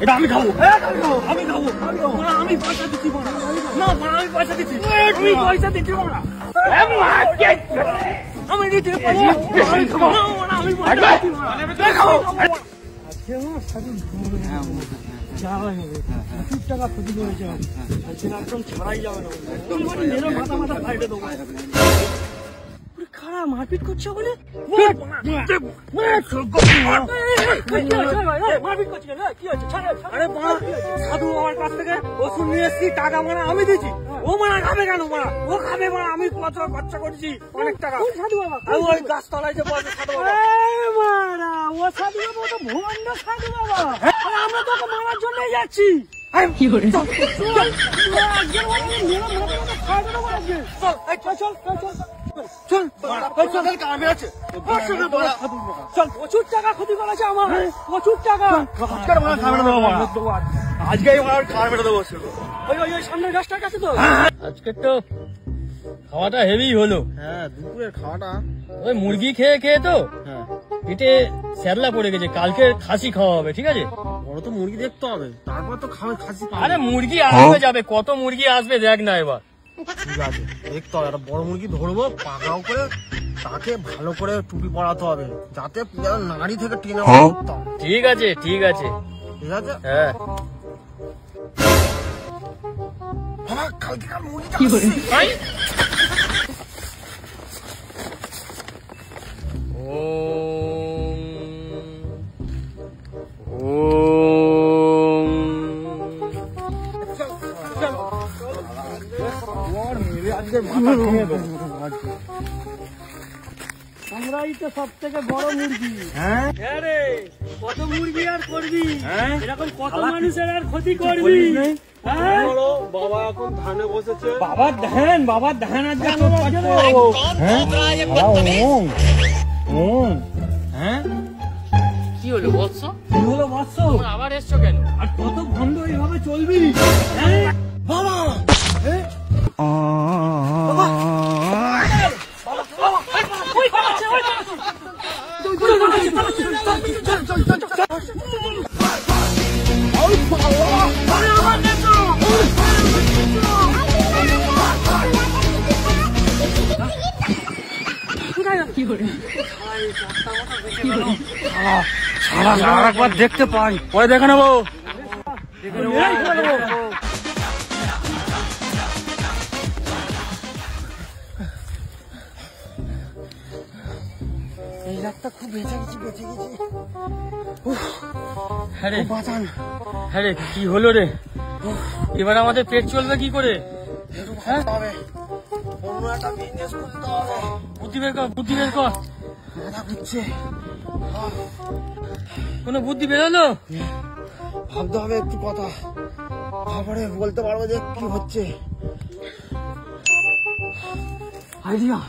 এটা আমি খাবো, আমি খাবো, আমি পয়সা দিচ্ছি না, আমি পয়সা দিচ্ছি, আমি পয়সা দিচ্ছি আমি দিচ্ছি, আমি খাবো, আমি পয়সা দিচ্ছি খাবো। প্রচুর টাকা ক্ষতি করেছে, একদম ছাড়াই যাবে না, একদম মাথা মাথা ফাইটে দেবো। খারাপ মারপিট করছে বলে সাধু আমার কাছ থেকে ওষুধ নিয়ে এসছি, টাকা মারা আমি দিচ্ছি, ও মারা খাবে কেন? মারা ও খাবে, মারা আমি খরচা করেছি অনেক টাকা। সাধু বাবা ওই গাছতলায় যে বসে সাধু বাবা, মারা ও সাধু বাবা তো ভুবন্ড সাধু বাবা, আমরা তোকে মারার জন্যই যাচ্ছি। কি করে প্রচুর টাকা ক্ষতি করেছে আমার, প্রচুর টাকা। আজকে সামনের গাছটার কাছে তো আজকে তো খাওয়াটা হেভি হলো। হ্যাঁ দুপুরের খাওয়াটা ওই মুরগি খেয়ে খেয়ে তো পেটে স্যারলা পড়ে গেছে, কালকে খাসি খাওয়া হবে। ঠিক আছে, বড় তো মুরগি দেখতে হবে, তারপর তো খাসি। আরে মুরগি আসবে যাবে, কত মুরগি আসবে দেখ না এবার। ঠিক আছে দেখতে হবে, একটা বড় মুরগি ধরবো, পাকাও করে তাকে ভালো করে টুপি পরাতে হবে, যাতে নাড়ি থেকে টেনে। ঠিক আছে ঠিক আছে ঠিক আছে। হ্যাঁ কালকে মুরগি আমরাই তো সব থেকে বড় মুরগি। হ্যাঁ রে, কত মুরগি আর করবি, এরকম কত মানুষের আর ক্ষতি করবি। বাবা এখন ধানে বসেছে, বাবার ধান আজ কি হলো বৎস? কি হলো বৎস? আবার এসছো কেন? আর কত বন্ধ এইভাবে চলবি বাবা? একবার দেখতে পাই, পরে দেখে নেবো। এই রাতটা খুব বেঁচে গেছি। হ্যাঁ রে কি হলো রে? এবার আমাদের পেট চলবে কি করে? বুদ্ধি বের কর। কোনো বুদ্ধি বেরোলো? ভাবতে হবে একটু কথা, তারপরে বলতে পারবো যে কি হচ্ছে। আইডিয়া